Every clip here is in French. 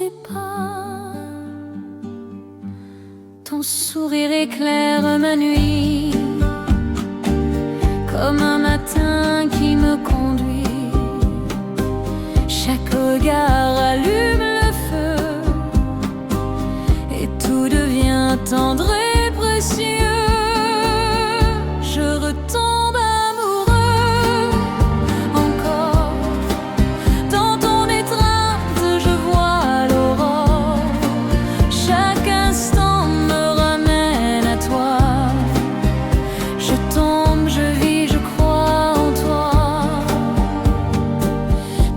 tes pas. Ton sourire éclaire ma nuit, comme un matin qui me conduit. Chaque regard allume le feu, et tout devient tendre et précieux. Je retombe amoureux encore. Dans ton étreinte je vois l'aurore. Chaque instant me ramène à toi. Je tombe, je vis, je crois en toi.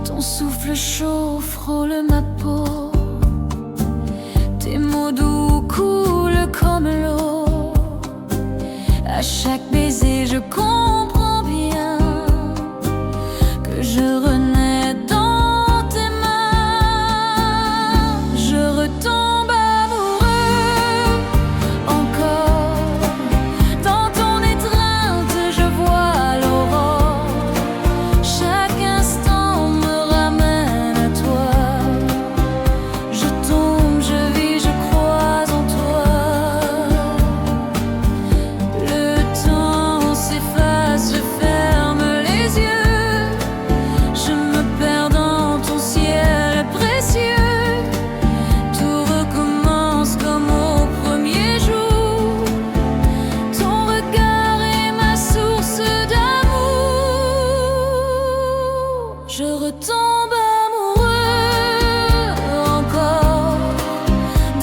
Ton souffle chaud frôle ma peau. Tes mots doux coulent comme l'eau. À chaque baiser je comprends bien que je renais dans tes mains. Je retombe amoureux encore. Dans ton étreinte je vois l'aurore. Chaque instant me ramène à toi. Je tombe, je vis, je crois en toi. Le temps s'efface, je ferme les yeux. Je me perds dans ton ciel précieux. Tout recommence comme au premier jour. Ton regard est ma source d'amour. Je retombe amoureux encore.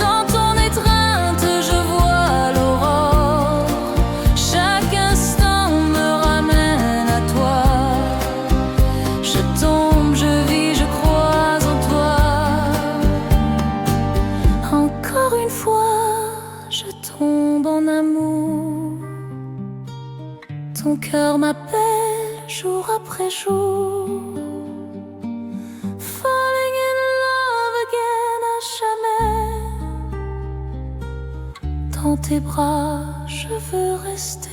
Dans ton étreinte je vois l'aurore. Chaque instant me ramène à toi. Je tombe, je vis, je crois en toi. Encore une fois, je tombe en amour. Ton cœur m'appelle jour après jour. Falling in love again à jamais. Dans tes bras, je veux rester.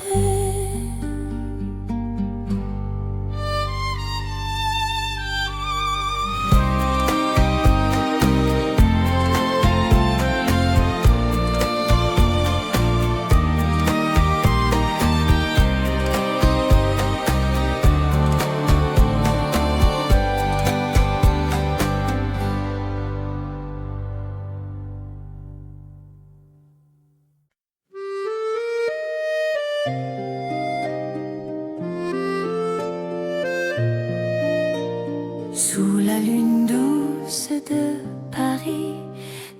Sous la lune douce de Paris,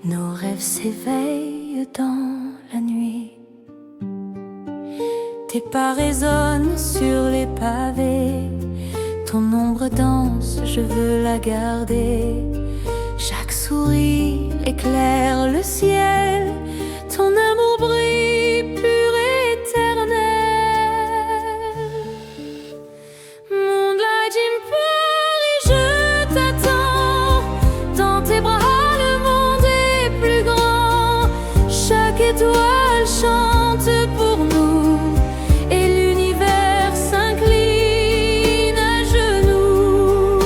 nos rêves s'éveillent dans la nuit. Tes pas résonnent sur les pavés. Ton ombre danse, je veux la garder. Chaque sourire éclaire le ciel. Ton amour brille pur et éternel. Moonlight in Paris, je t'attends. Dans tes bras le monde est plus grand. Chaque étoile chante pour nous. Et l'univers s'incline à genoux.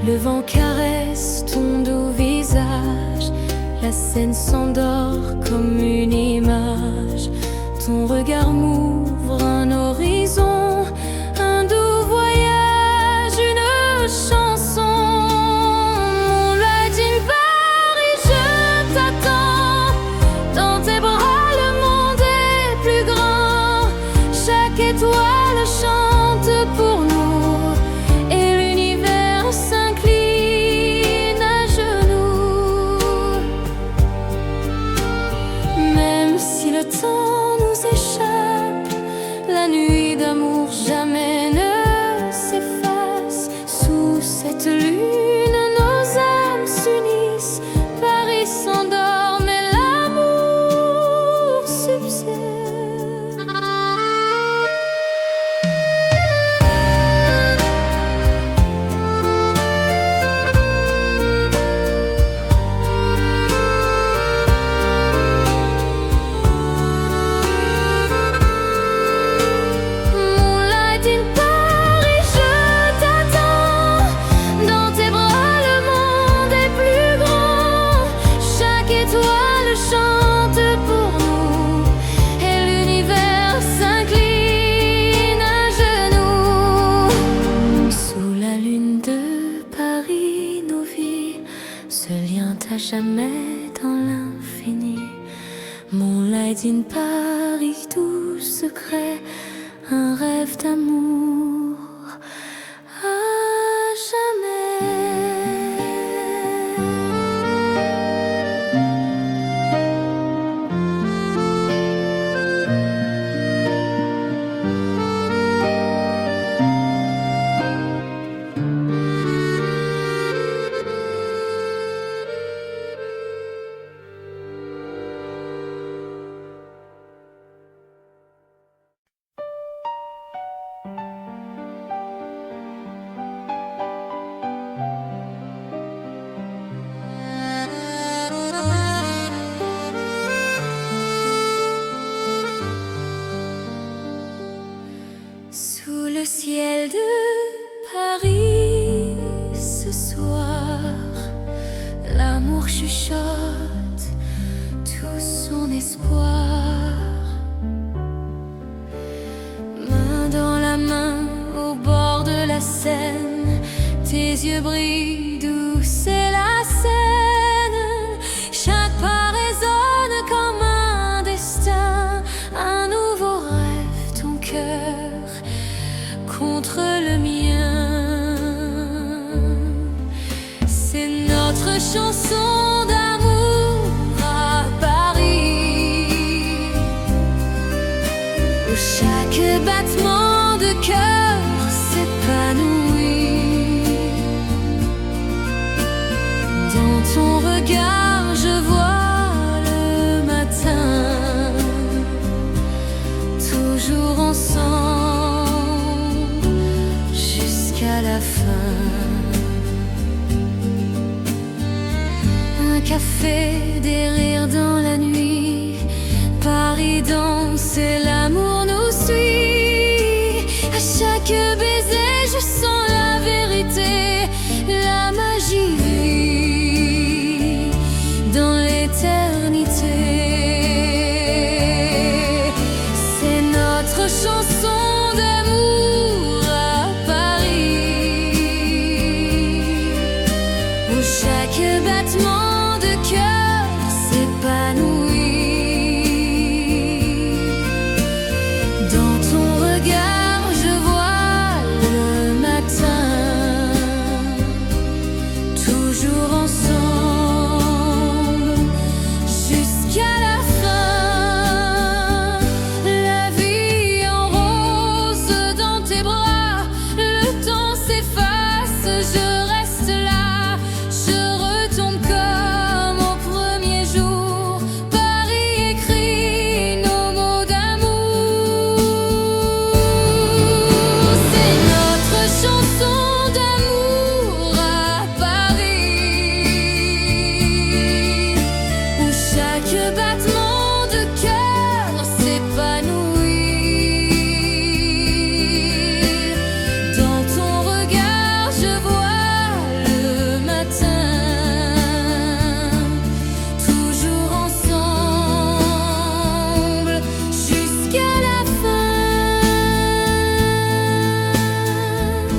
Le vent caresse ton doux visage. La scène s'endort comme une image. Ton regard m'ouvre un horizon, un doux voyage, une chanson. Moonlight in Paris, je t'attends. Dans tes bras le monde est plus grand. Chaque étoile chante pour nous. Et l'univers s'incline à genoux. Même si le temps nous échappe, la nuit d'amour jamais ne s'efface. Sous cette lune, nos âmes s'unissent. Paris s'endort, mais l'amour subsiste. jamais dans l'infini. Moonlight in Paris, doux secret, un rêve d'amour à jamais. Sous le ciel de Paris, ce soir, l'amour chuchote tout son espoir. Main dans la main au bord de la Seine, tes yeux brillent, douce est la scène. Chaque pas résonne comme un destin, un nouveau rêve, ton cœur contre le mien. C'est notre chanson d'amour à Paris, où chaque battement de cœur s'épanouit. Dans ton regard je vois le matin, toujours ensemble jusqu'à la fin. Un café, des rires dans la nuit, Paris danse et l'amour nous suit. À chaque baiser je sens la vérité, la magie vit dans l'éternité. C'est notre chanson d'amour à Paris, où chaque battement de cœur s'épanouit. Dans ton regard je vois le matin, toujours ensemble jusqu'à la fin. La vie en rose dans tes bras, le temps s'efface, je reste là, je retombe comme au premier jour. Paris écrit nos mots d'amour. C'est notre chanson d'amour à Paris, où chaque battement de cœur s'épanouit. Dans ton regard je vois le matin, toujours ensemble jusqu'à la fin.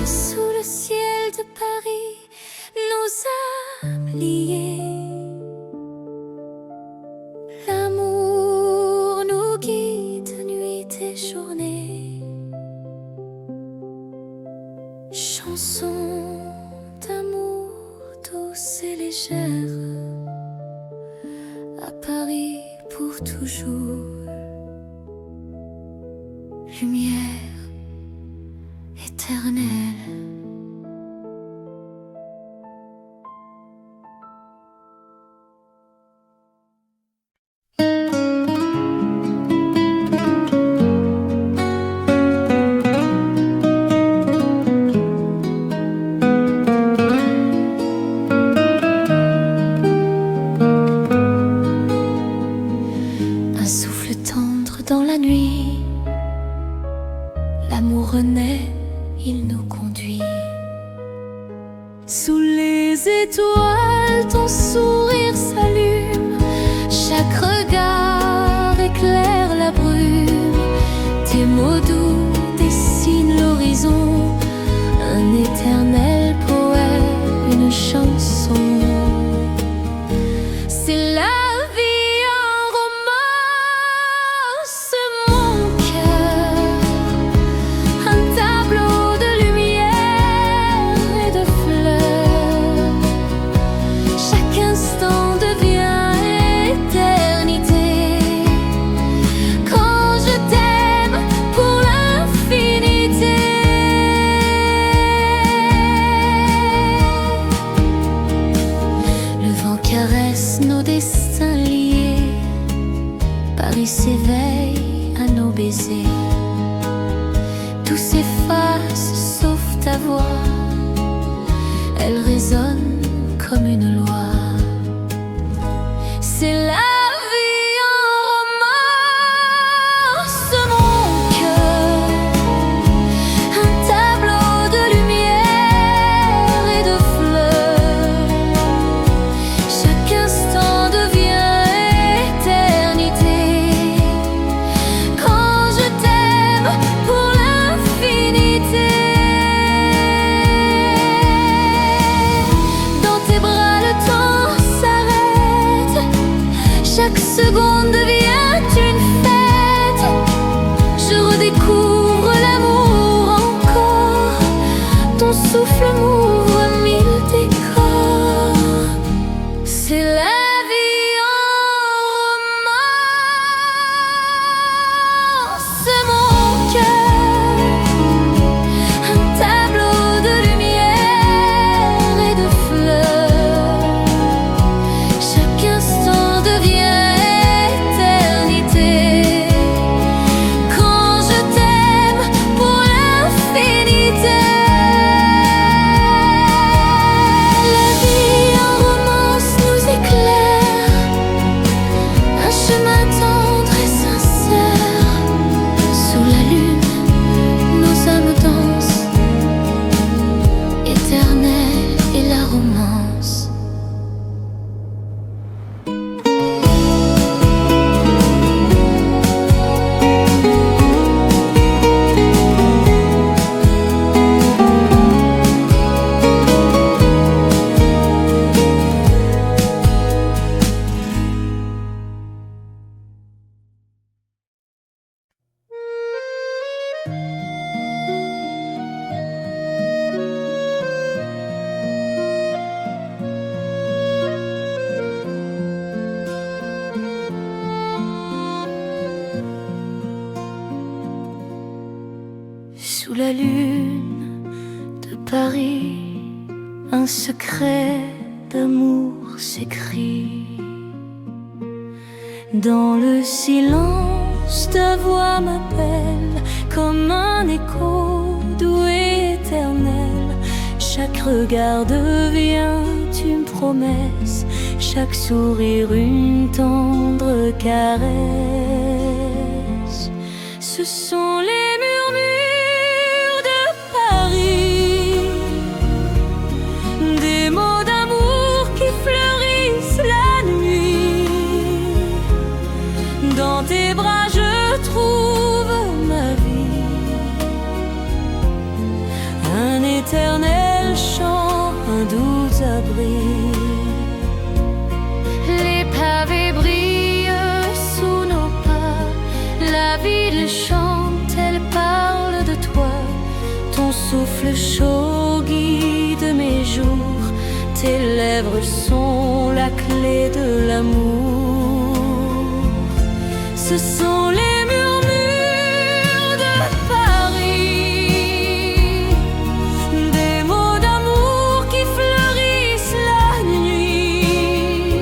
Sous le ciel de Paris, nos âmes liées, l'amour nous guide nuit et journée. Chanson d'amour douce et légère, à Paris pour toujours. Lumière éternelle. Un souffle tendre dans la nuit, l'amour renaît, il nous conduit. Sous les étoiles, ton sourire s'allume, chaque regard éclaire la brume. Tes mots doux dessinent l'horizon, un éternel poème, une chanson. Paris s'éveille à nos baisers. Tout s'efface sauf ta voix. Elle résonne comme une loi. C'est la vie en romance, mon cœur. Un tableau de lumière et de fleurs. Chaque instant devient éternité. Quand je t'aime pour l'infinité. Dans tes bras le temps s'arrête. Chaque seconde devient une fête. Je redécouvre l'amour encore. Ton souffle m'ouvre mille décors. C'est la vie en romance, mon cœur. Un tableau de lumière et de fleurs. Chaque instant devient éternité. Quand je t'aime pour l'infinité. La vie en romance nous éclaire. Un chemin tendre et sincère. Sous la lune, nos âmes dansent. Éternelle est la romance. Sous la lune de Paris, un secret d'amour s'écrit. Dans le silence, ta voix m'appelle comme un écho doux et éternel. Chaque regard devient une promesse, chaque sourire une tendre caresse. Ce sont les murmures de Paris, des mots d'amour qui fleurissent la nuit. Dans tes bras je trouve ma vie, un éternel chant, un doux abri. Les pavés brillent sous nos pas, la ville chante, elle parle de toi. Ton souffle chaud guide mes jours, tes lèvres sont la clé de l'amour. Ce sont les murmures de Paris, des mots d'amour qui fleurissent la nuit.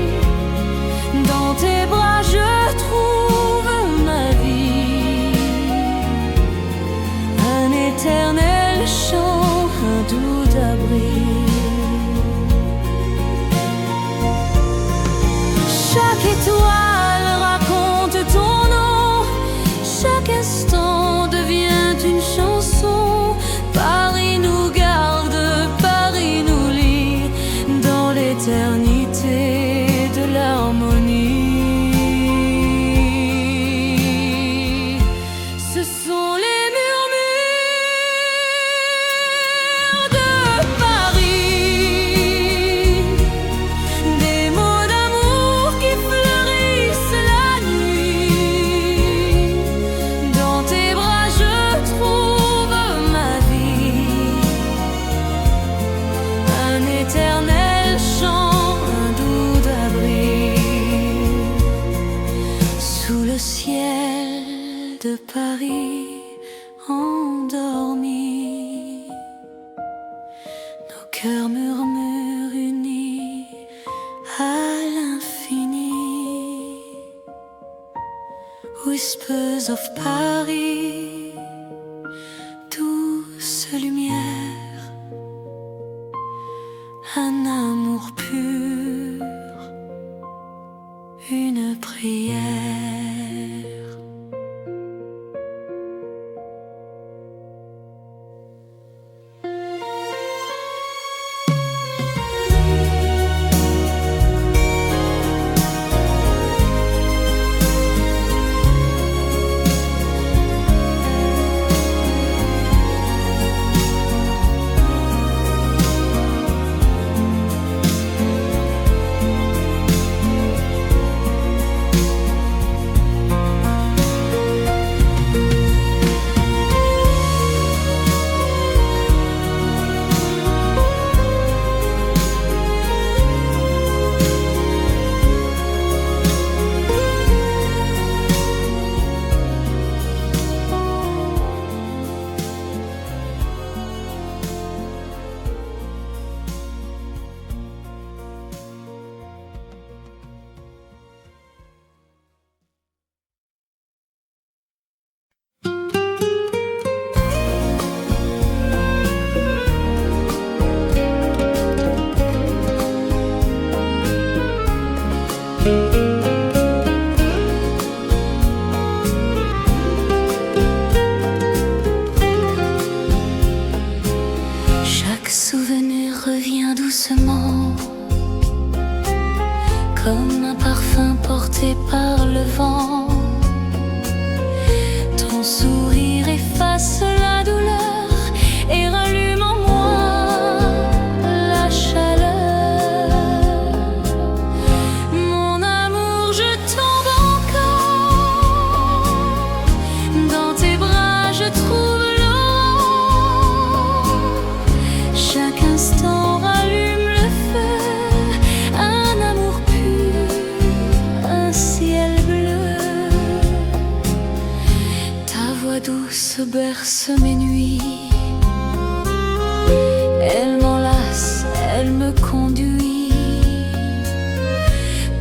Dans tes bras je trouve ma vie, un éternel chant, un doux abri. Chaque étoile raconte ton nom, chaque instant devient une chanson. Paris nous garde, Paris nous lie dans l'éternité de l'harmonie. Ce sont les murmures de Paris, des mots d'amour qui fleurissent la nuit. Dans tes bras je trouve ma vie, un éternel chant, un doux abri. Sous le ciel de Paris endormis, nos cœurs murmurent unis à l'infini. Whispers of Paris, douce lumière, un amour pur, une prière. Chaque souvenir revient doucement, comme un parfum porté par le vent. Ton sourire efface la douleur et rallume en moi la chaleur. Mon amour, je tombe encore dans tes bras, je trouve l'aurore. Chaque instant rallume le feu, un amour pur, un ciel bleu. Ta voix douce berce mes nuits, elle m'enlace, elle me conduit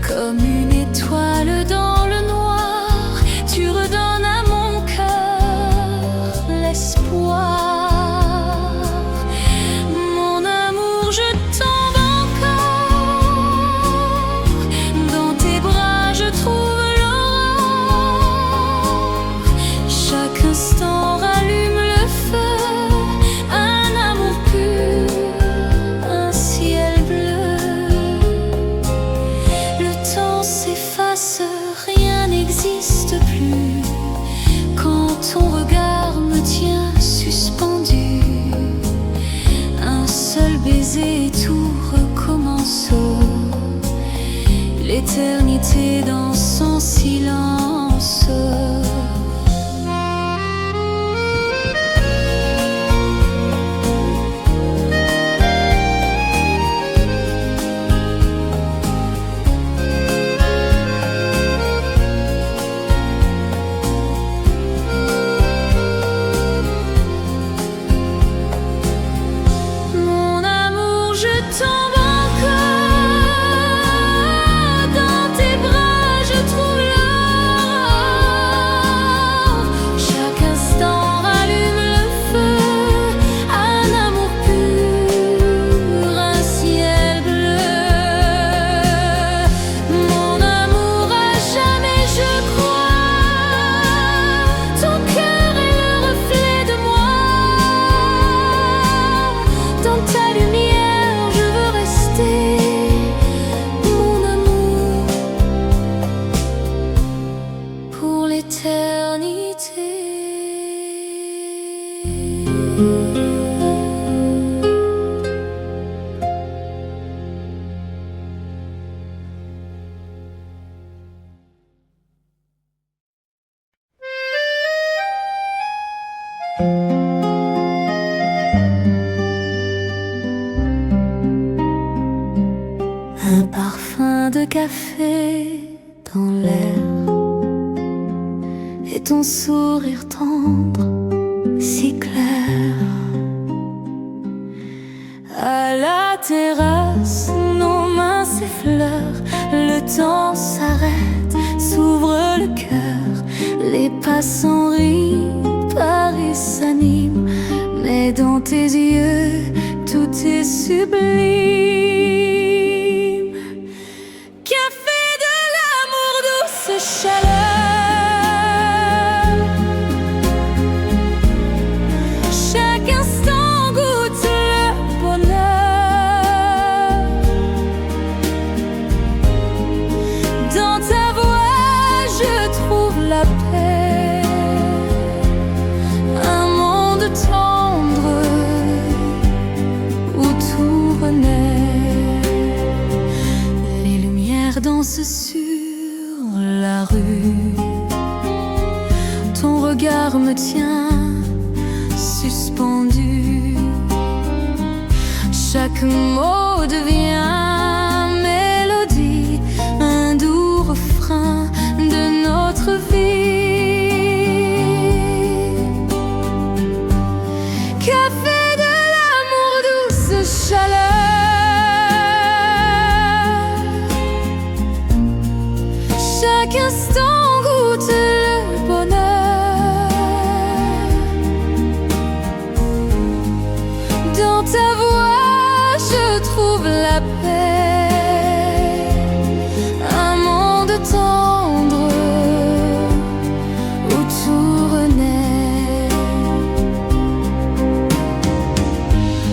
comme une étoile dans le noir. Tu redonnes à mon cœur l'espoir. Mon amour, je tombe encore dans tes bras, je trouve l'aurore. Chaque instant rallume le feu, un amour pur, un ciel bleu. Le temps s'efface, rien n'existe plus quand ton regard me tient suspendu. Un seul baiser et tout recommence. L'éternité dans son silence. Mon amour, je tombe encore dans tes bras, je trouve l'aurore. Chaque instant rallume le feu, un amour pur, un ciel bleu. Mon amour, à jamais je crois, ton cœur est le reflet de moi. Dans ta lumière, je veux rester, mon amour, pour l'éternité. Un parfum de café dans l'air et ton sourire tendre si clair. À la terrasse, nos mains s'effleurent, le temps s'arrête, s'ouvre le cœur, sans rire, Paris s'anime, mais dans tes yeux, tout est sublime. Café de l'amour, douce chaleur. Chaque instant goûte le bonheur. Dans ta voix, je trouve la paix. Un monde tendre où tout renaît. Les lumières dansent sur la rue. Ton regard me tient suspendu. Chaque mot devient mélodie, un doux refrain de notre vie. Café de l'amour, douce chaleur. Chaque instant goûte le bonheur. Dans ta voix, je trouve la paix. Un monde tendre où tout renaît.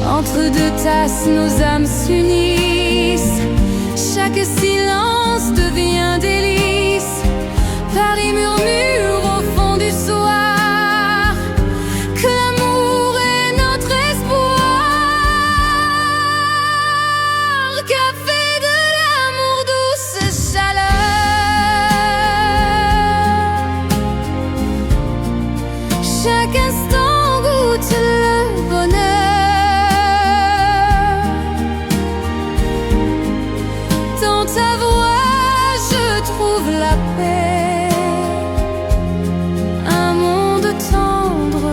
Entre deux tasses, nos âmes s'unissent. Chaque silence devient délice. Paris murmure au fond du soir que l'amour est notre espoir. Café de l'amour, douce chaleur. Chaque instant goûte le bonheur. Dans ta voix, je trouve la paix. Un monde tendre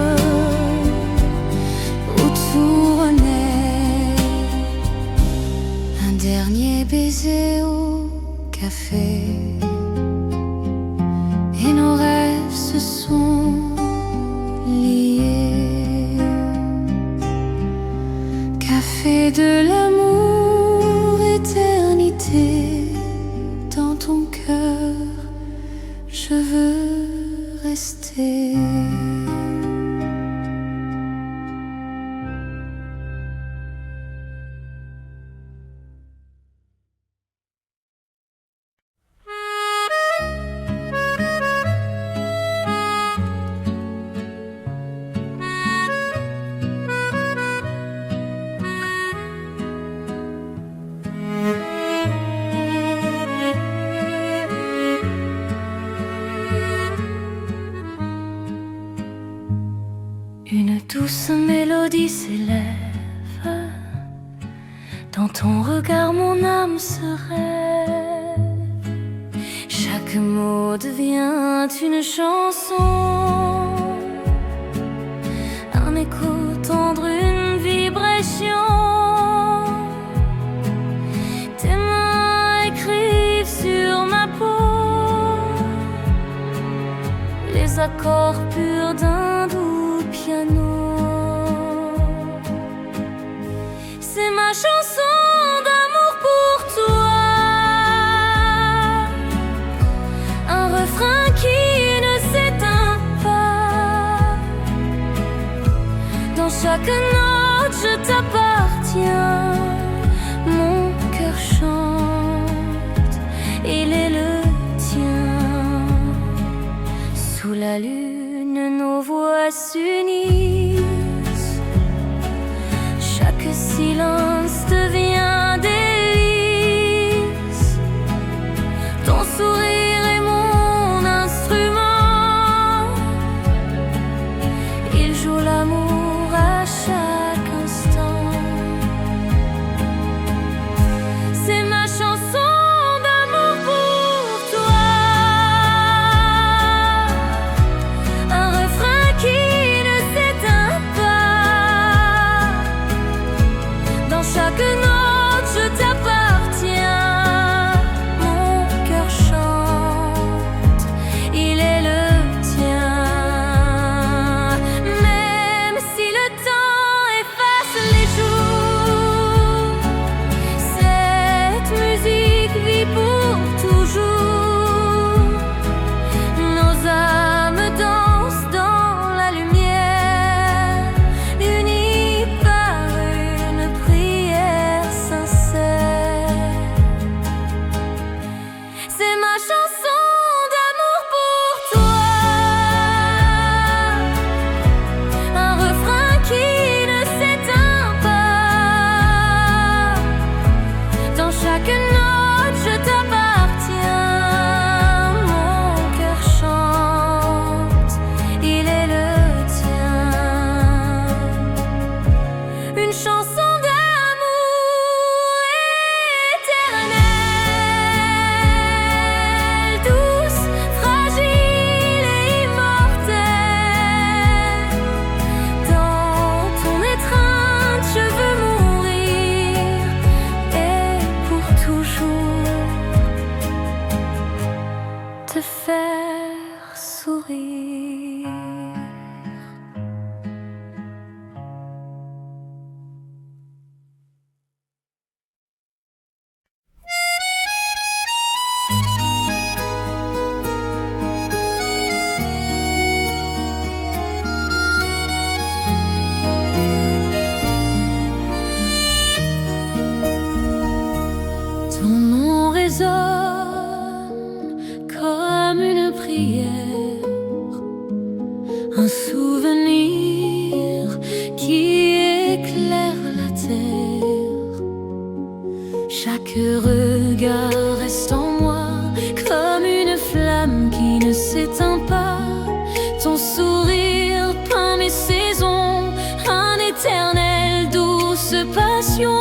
où tout renaît. Un dernier baiser au café et nos rêves se sont liés. Café de l'amour, éternité. Dans ton cœur, je veux rester. Une douce mélodie s'élève. Dans ton regard, mon âme se rêve. Chaque mot devient une chanson, un écho tendre, une vibration. Tes mains écrivent sur ma peau les accords purs d'un doux piano. C'est ma chanson d'amour pour toi, un refrain qui ne s'éteint pas. Dans chaque note, je t'appartiens. Mon cœur chante, il est le tien. Sous la lune, nos voix s'unissent. Chaque silence devient délice. Ton sourire est mon instrument. Il joue l'amour à chaque instant. C'est ma chanson d'amour pour toi, un refrain qui ne s'éteint pas. Dans sourire. Ton nom résonne comme une prière, un souvenir qui éclaire la terre. Chaque regard reste en moi comme une flamme qui ne s'éteint pas. Ton sourire peint mes saisons, un éternel douce passion.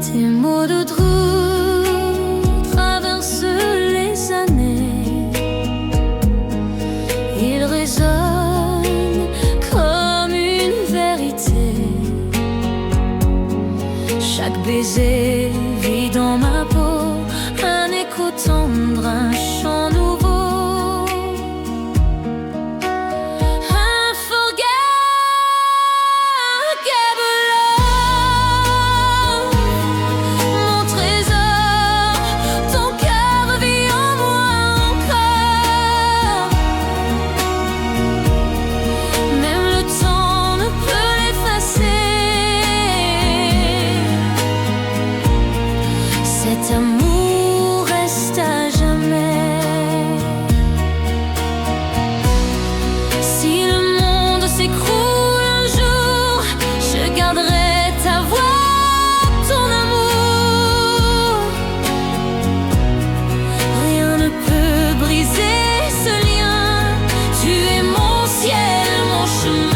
Tes mots de doux traversent les années. Ils résonnent comme une vérité. Chaque baiser vit dans ma peau un écho tendre, un chant nouveau. Cet amour reste à jamais. Si le monde s'écroule un jour, je garderai ta voix, ton amour. Rien ne peut briser ce lien. Tu es mon ciel, mon chemin.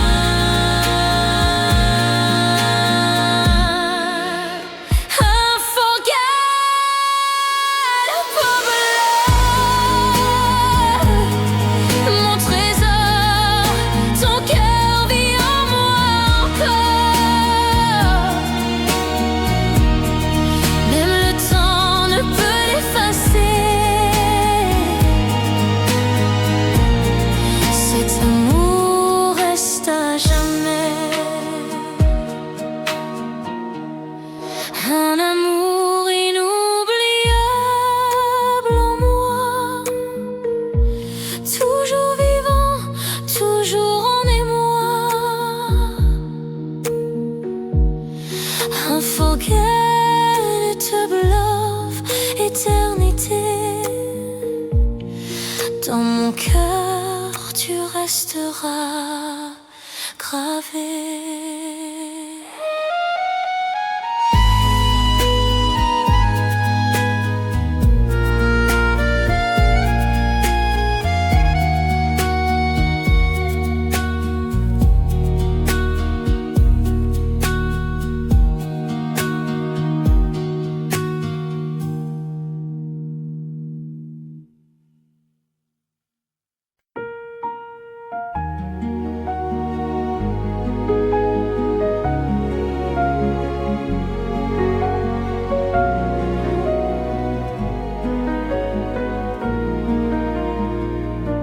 Un amour inoubliable en moi, toujours vivant, toujours en émoi. Unforgettable love, éternité. Dans mon cœur, tu resteras gravé.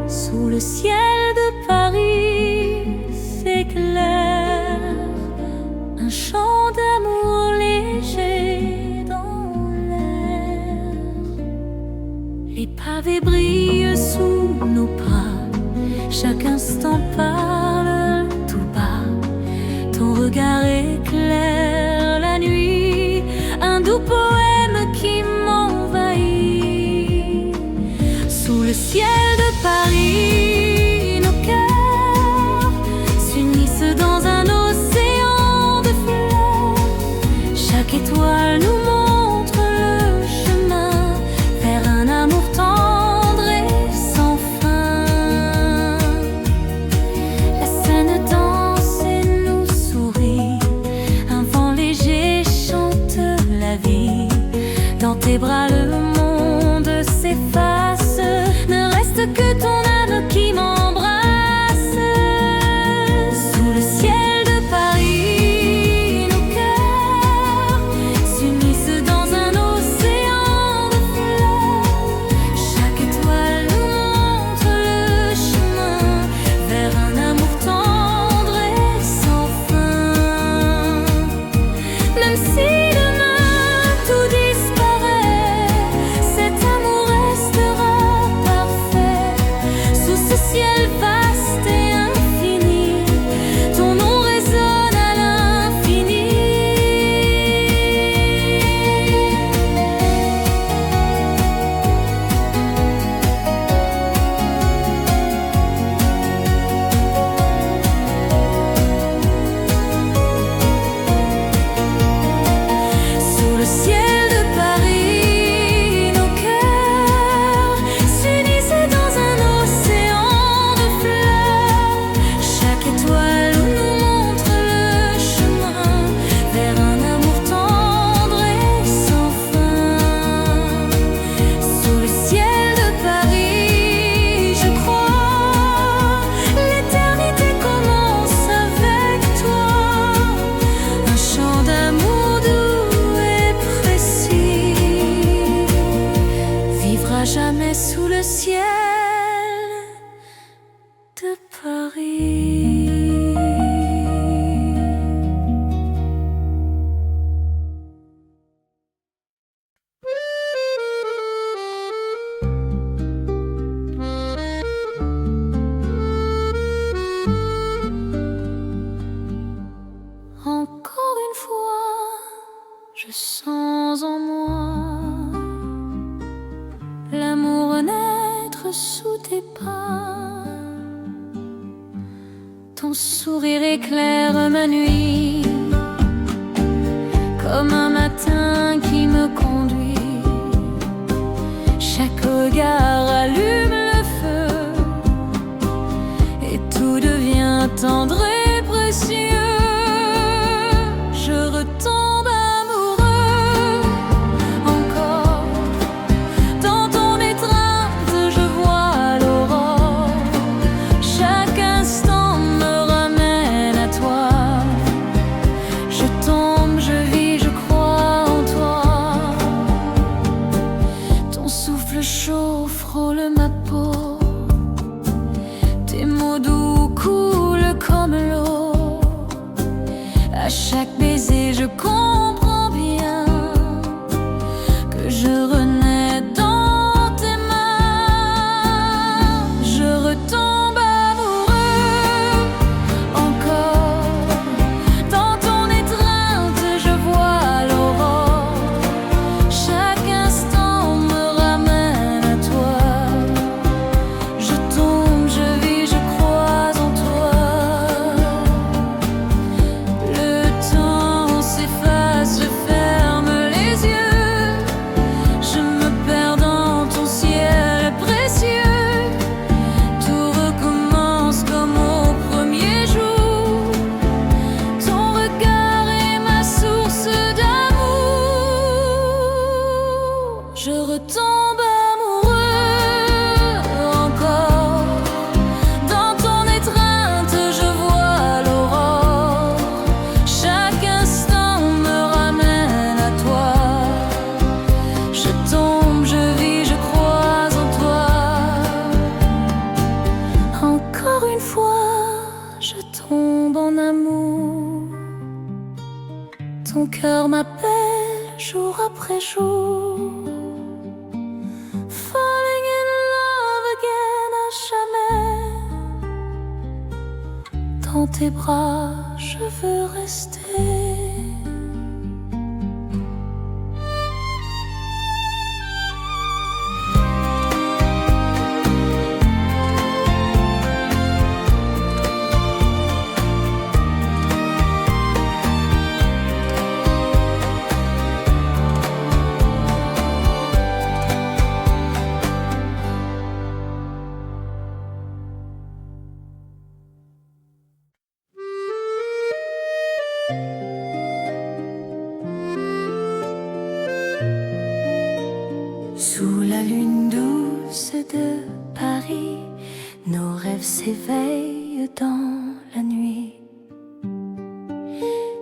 Sous le ciel de Paris s'éclaire un chant d'amour léger dans l'air. Les pavés brillent sous nos pas, chaque instant parle tout bas. Ton regard éclaire la nuit, un doux poème qui m'envahit. Sous le ciel de Paris, nos cœurs s'unissent dans un océan de fleurs. Chaque étoile nous montre le chemin vers un amour tendre et sans fin. Ton sourire éclaire ma nuit, comme un matin qui me conduit. Chaque regard allume le feu, et tout devient tendre et précieux. Je retombe amoureux encore. Dans ton étreinte, je vois l'aurore. Chaque instant me ramène à toi. Je tombe, je vis, je crois en toi. Ton souffle chaud frôle ma peau. Tes mots doux coulent comme l'eau. À chaque baiser, je comprends bien que je renais dans tes mains. Je retombe amoureux encore. Dans ton étreinte, je vois l'aurore. Chaque instant me ramène à toi. Je tombe, je vis, je crois en toi. Le temps s'efface, je ferme les yeux. Je me perds dans ton ciel précieux. Tout recommence comme au premier jour. Ton regard est ma source d'amour. Je retombe amoureux encore. Dans ton étreinte, je vois l'aurore. Chaque instant me ramène à toi. Je tombe, je vis, je crois en toi. Encore une fois, je tombe en amour. Ton cœur m'appelle jour après jour. Falling in love again à jamais. Dans tes bras, je veux rester. Sous la lune douce de Paris, nos rêves s'éveillent dans la nuit.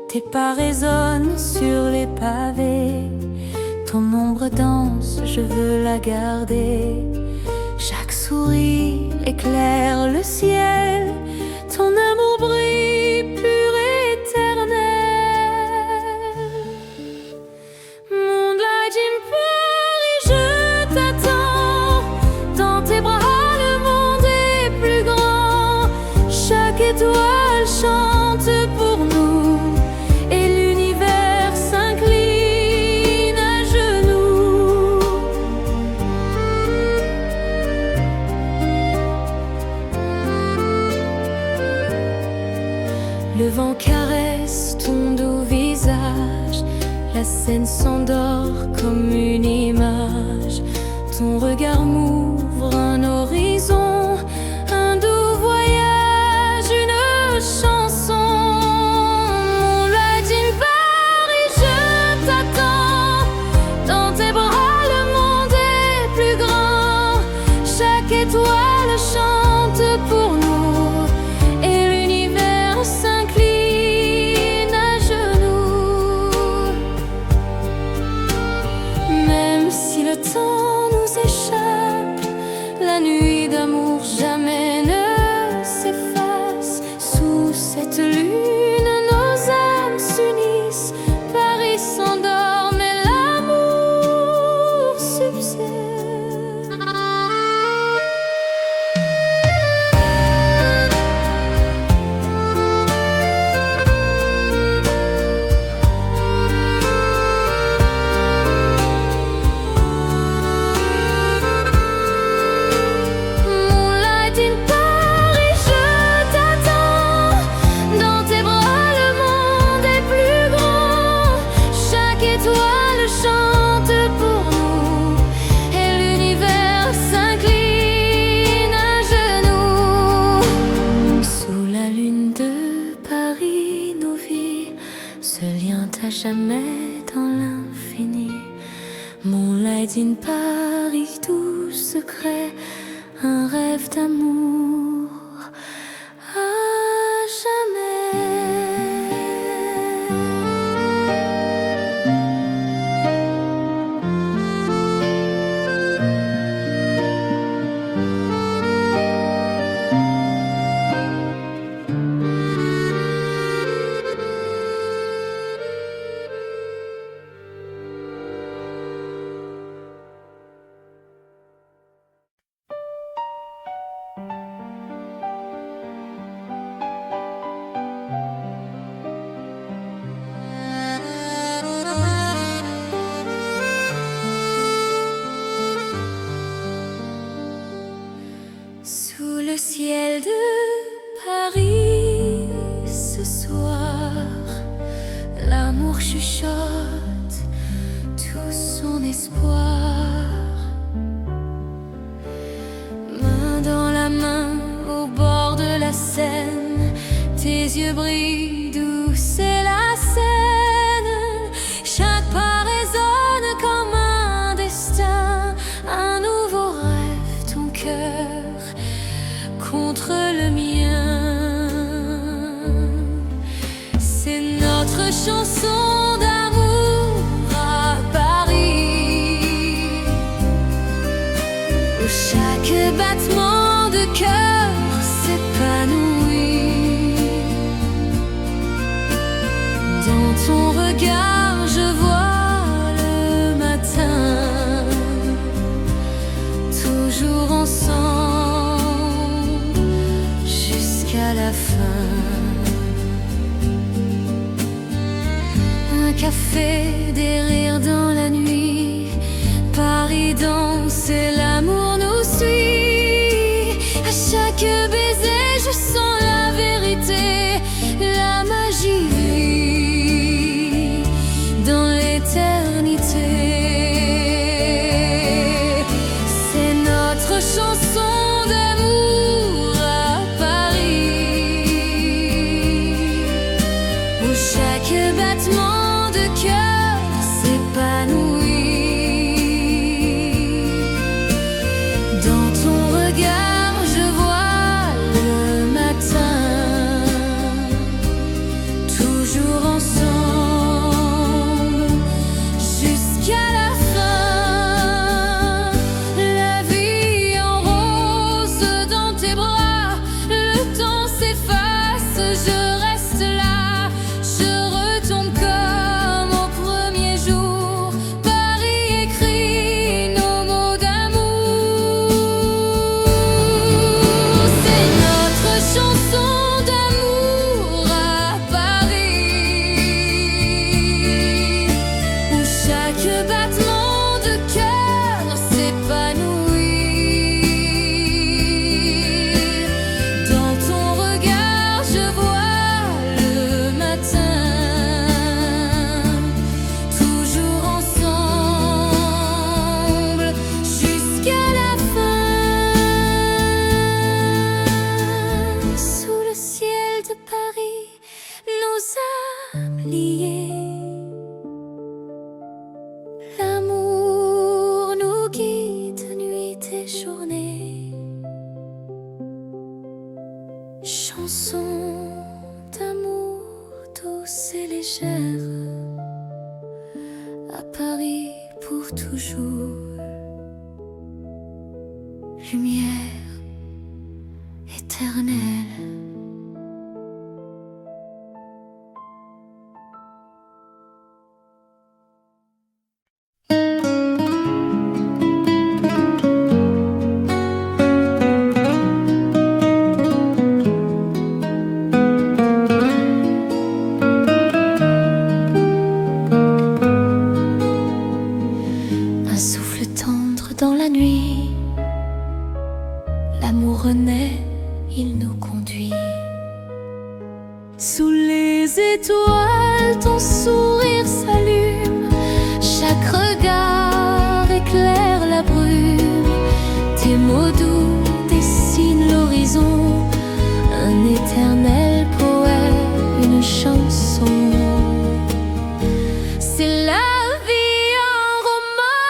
Tes pas résonnent sur les pavés. Ton ombre danse, je veux la garder. Chaque sourire éclaire le ciel. Ton amour brille pur et éternel. Moonlight in Paris, je t'attends. Dans tes bras, le monde est plus grand. Chaque étoile chante pour nous. Et l'univers s'incline à genoux. Le vent caresse ton doux visage. La scène s'endort comme une image. Ton regard m'ouvre un horizon, un doux voyage, une chanson. Moonlight in Paris, je t'attends. Dans tes bras, le monde est plus grand. Chaque étoile chante pour nous. Et l'univers s'incline à genoux. Même si le temps nous échappe, la nuit d'amour Made in Paris, tout secret, un rêve d'amour à jamais. Sous le ciel de Paris, ce soir, l'amour chuchote tout son espoir. Main dans la main au bord de la Seine, tes yeux brillent, douce est la scène. Chaque pas résonne comme un destin, un nouveau rêve, ton cœur contre le mien. C'est notre chanson d'amour à Paris, où chaque battement de cœur s'épanouit. Dans ton regard je vois le matin, toujours ensemble jusqu'à la fin. Un café, des rires dans la nuit, Paris danse et l'amour nous suit. À chaque baiser je sens la vérité, la magie vit dans l'éternité. C'est notre chanson d'amour à Paris, où chaque battement de cœur s'épanouit. Dans ton regard je vois le matin, toujours ensemble jusqu'à la fin. La vie en rose dans tes bras, le temps s'efface, je reste là, je retombe comme au premier jour. Paris écrit nos mots d'amour. C'est notre chanson d'amour à Paris, où chaque battement de cœur s'épanouit. Dans ton regard je vois le matin, toujours ensemble jusqu'à la fin. Sous le ciel de Paris, nos âmes liées, l'amour nous guide nuit et journée. Chanson d'amour douce et légère, à Paris pour toujours. Lumière éternelle. Un souffle tendre dans la nuit, l'amour renaît, il nous conduit. Sous les étoiles, ton sourire s'allume, chaque regard éclaire la brume. Tes mots doux dessinent l'horizon, un éternel poème, une chanson. C'est la vie en roman.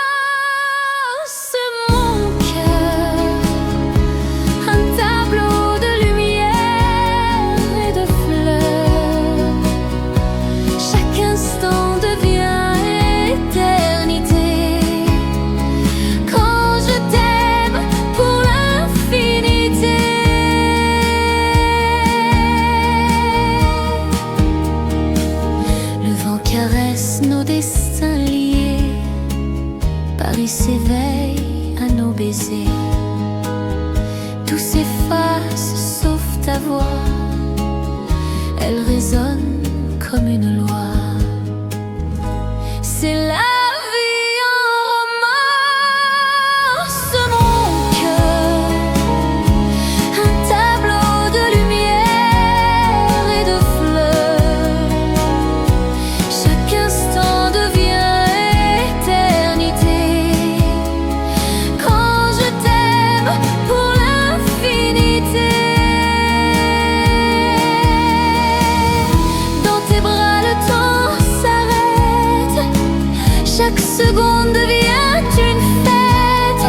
voix, elle résonne comme une loi. C'est la vie en romance, mon cœur, un tableau de lumière et de fleurs. Chaque instant devient éternité. Quand je t'aime pour l'infinité, dans tes bras le temps s'arrête. Chaque seconde devient une fête.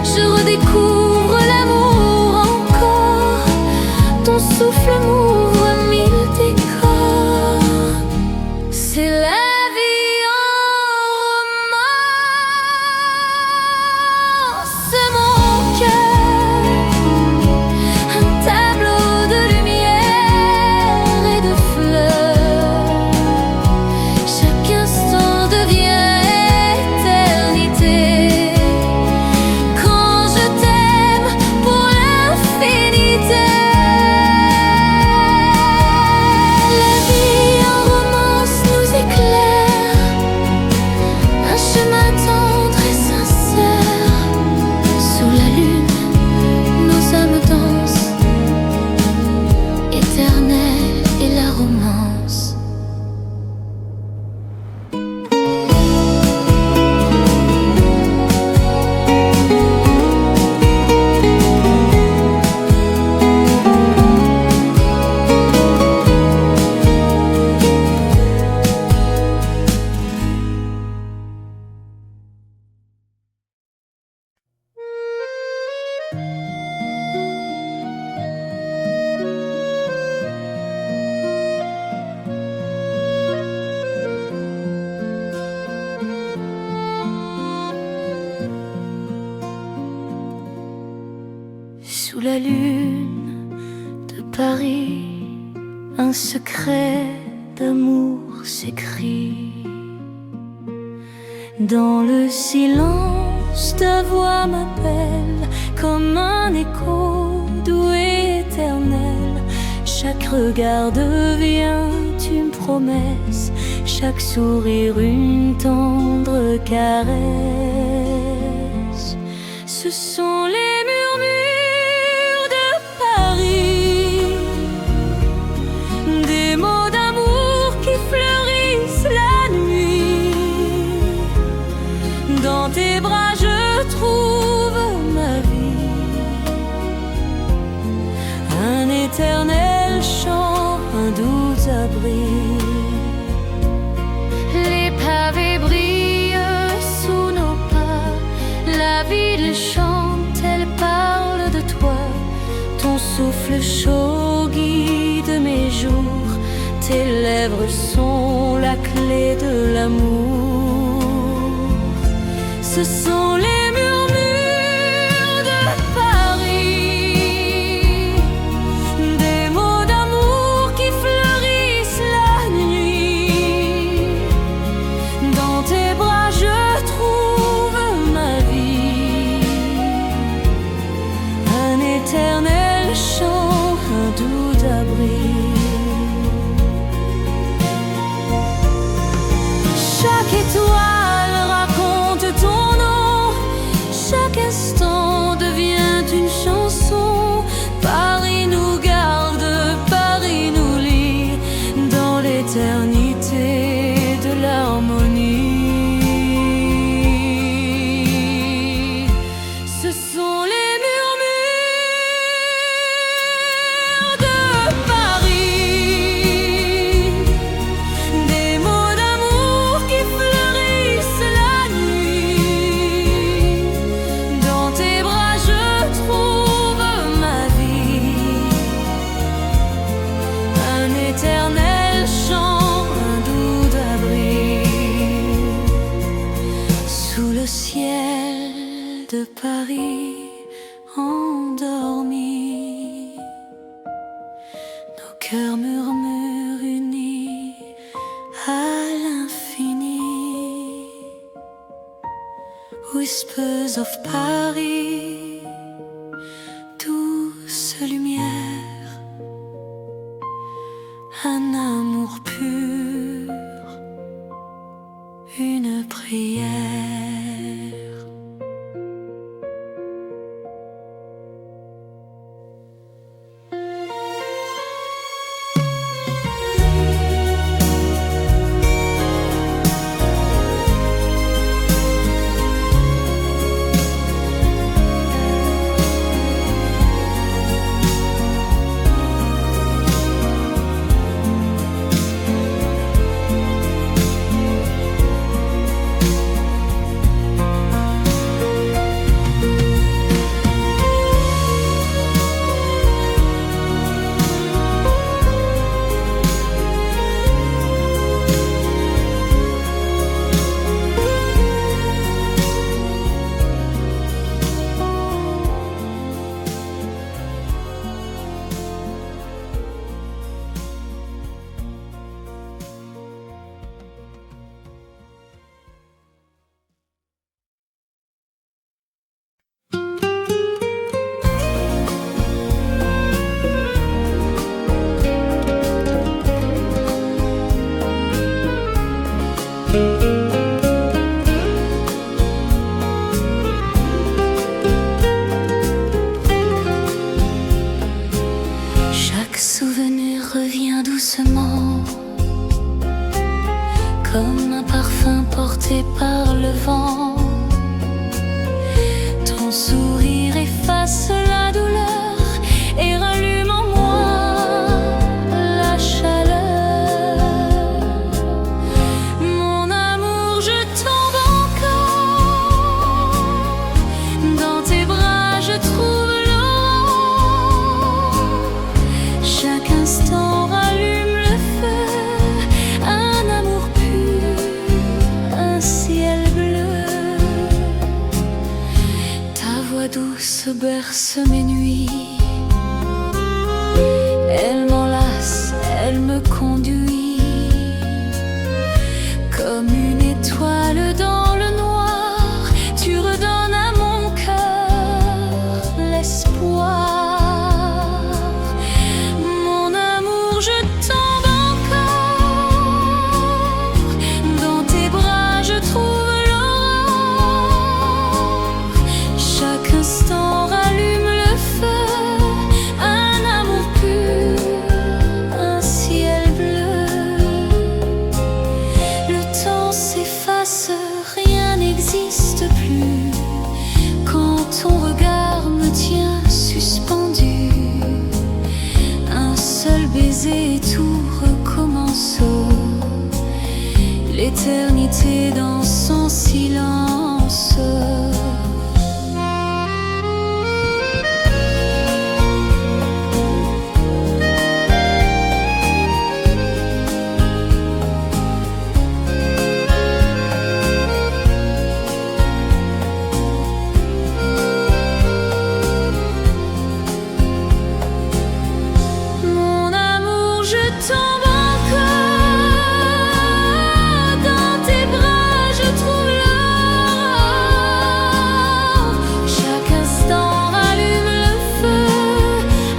Je redécouvre l'amour encore. Ton souffle m'ouvre mille décors. C'est la vie en romance, mon cœur, un tableau de lumière et de fleurs. Chaque instant devient éternité. Quand je t'aime pour l'infinité, la vie en romance nous éclaire. Un chemin tendre et sincère. Sous la lune, nos âmes dansent. Éternelle est la romance. Sous la lune de Paris, un secret d'amour s'écrit. Dans le silence, ta voix m'appelle comme un écho doux et éternel. Chaque regard devient une promesse, chaque sourire une tendre caresse. Ce sont les murmures de Paris, des mots d'amour qui fleurissent la nuit. Dans tes bras je trouve ma vie, un éternel chant, un doux abri. Les pavés brillent sous nos pas, la ville chante, elle parle de toi. Ton souffle chaud guide mes jours, tes lèvres sont la clé de l'amour. Ce sont les murmures de Paris, des mots d'amour qui fleurissent la nuit. Dans tes bras je trouve ma vie, un éternel chant, un doux abri. Chaque étoile raconte ton nom, chaque instant devient une chanson. Paris nous garde, Paris nous lie dans l'éternité de l'harmonie. Ce sont les murmures de Paris, des mots d'amour qui fleurissent la nuit. Dans tes bras je trouve ma vie, un éternel chant, un doux abri. Sous le ciel de Paris endormis, nos cœurs murmurent unis à l'infini. Whispers of Paris, douce lumière pur, une prière. Chaque souvenir revient doucement, comme un parfum porté par le vent. Ton sourire efface la douleur et rallume en moi la chaleur. Mon amour, je tombe encore dans tes bras, je trouve l'aurore. Chaque instant rallume le feu, un amour pur, un ciel bleu. Ta voix douce berce mes nuits, elle m'enlace, elle me conduit comme une étoile dans le noir. Tu redonnes à mon cœur l'espoir. Mon amour, je tombe encore dans tes bras, je trouve l'aurore. Chaque instant rallume le feu, un amour pur, un ciel bleu. Le temps s'efface, rien n'existe plus quand ton regard me tient suspendu. Un seul baiser et tout recommence. L'éternité dans son silence. Mon amour, je tombe encore dans tes bras, je trouve l'aurore. Chaque instant rallume le feu,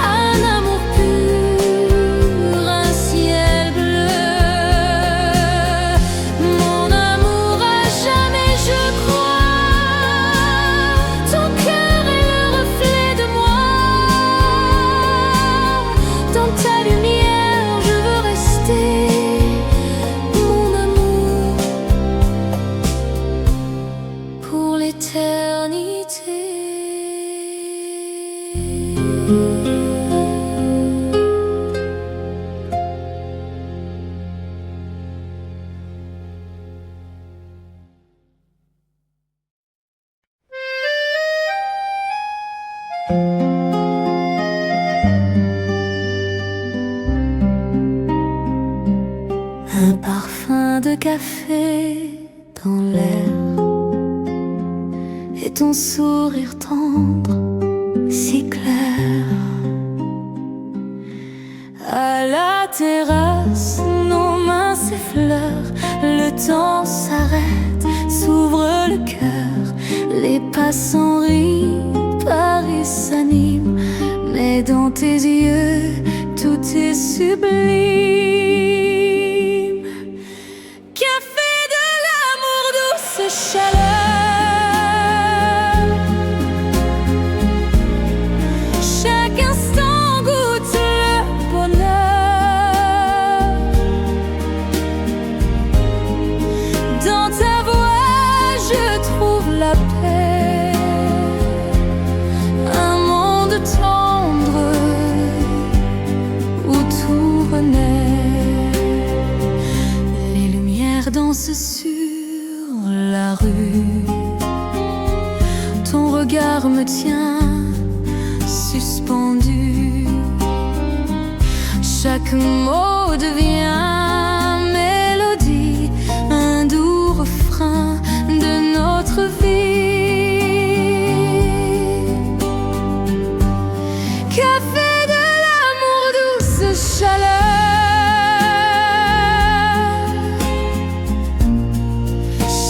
un amour pur, un ciel bleu. Mon amour, à jamais je crois, ton cœur est le reflet de moi. Dans ta lumière je veux rester, mon amour, pour l'éternité. Un parfum de café dans l'air et ton sourire tendre si clair. À la terrasse, nos mains s'effleurent, le temps s'arrête, s'ouvre le cœur. Les passants rient, Paris s'anime, mais dans tes yeux tout est sublime. me tient suspendu. Chaque mot devient mélodie, un doux refrain de notre vie. Café de l'amour, douce chaleur.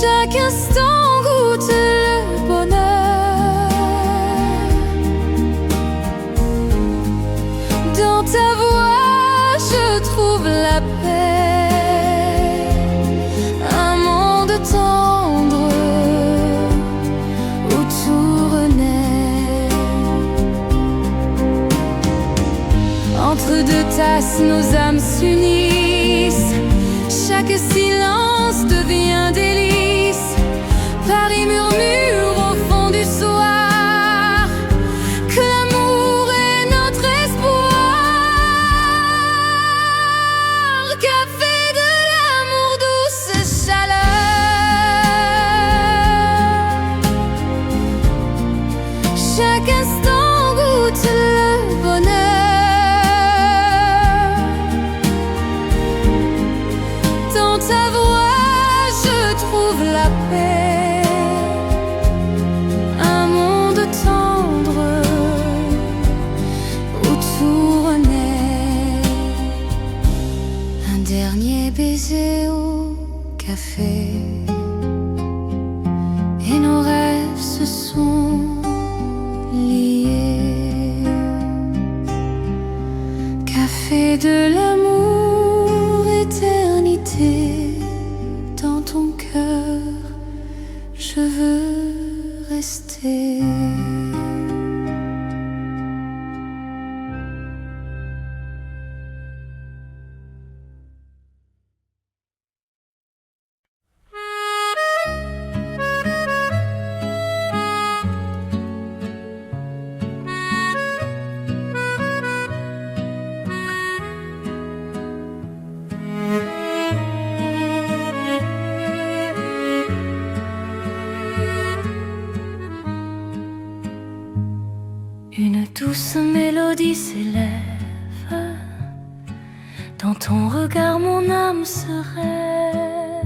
Chaque instant goûte le bonheur. Dans ta voix je trouve la paix, un monde tendre où tout renaît. Entre deux tasses nos âmes s'unissent, chaque silence devient délice. Paris murmure au fond du soir que l'amour est notre espoir. Café de l'amour, douce chaleur. Chaque instant goûte le bonheur. Dans ta voix je trouve la paix, un monde tendre où tout renaît. Un dernier baiser au café et nos rêves se sont liés. Café de l'amour, éternité. Dans ton cœur je veux rester. Une douce mélodie s'élève, dans ton regard mon âme se rêve.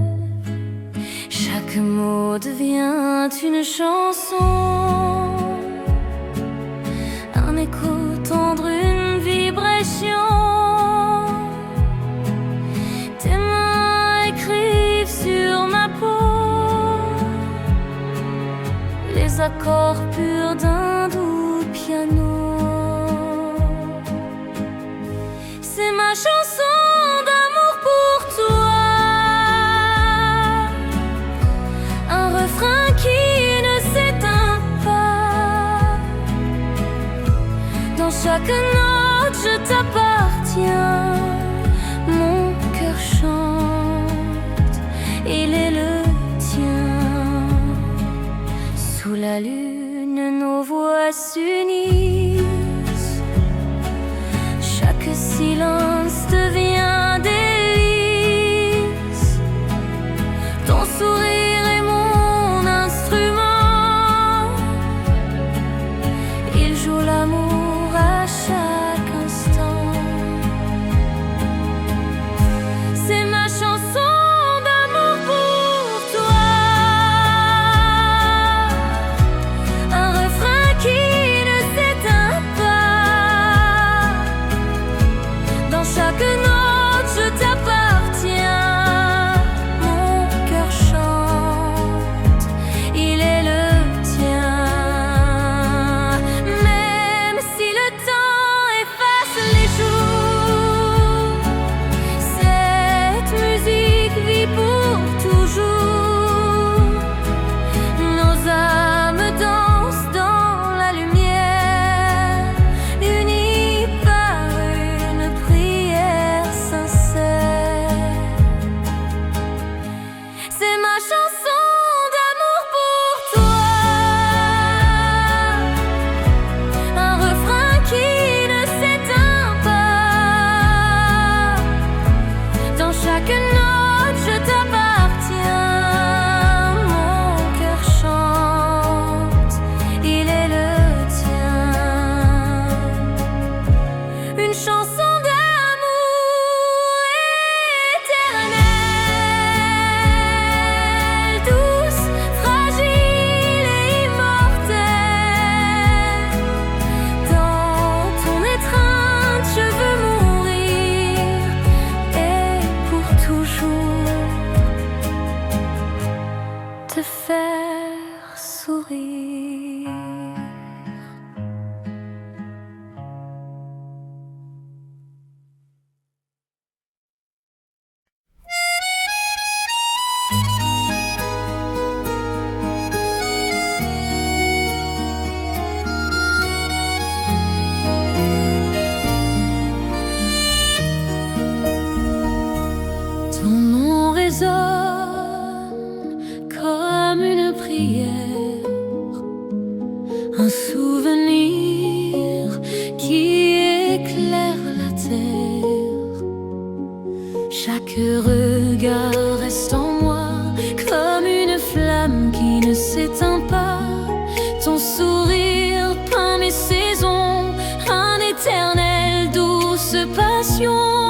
Chaque mot devient une chanson, un écho tendre, une vibration. Tes mains écrivent sur ma peau les accords purs d'un doux piano. C'est ma chanson d'amour pour toi, un refrain qui ne s'éteint pas. Dans chaque note je t'appartiens, mon cœur chante, il est le tien. Sous la lune nos voix s'unissent, chaque silence devient délice. Ton sourire est mon instrument, il joue l'amour à chaque instant. C'est ma chanson d'amour pour toi, un refrain qui ne s'éteint chanson d'amour éternelle, douce, fragile et immortelle. Dans ton étreinte, je veux mourir et pour toujours te faire sourire. Ton nom résonne comme une prière, un souvenir qui éclaire la terre. Chaque regard reste en moi comme une flamme qui ne s'éteint pas. Ton sourire peint mes saisons, un éternel douce passion.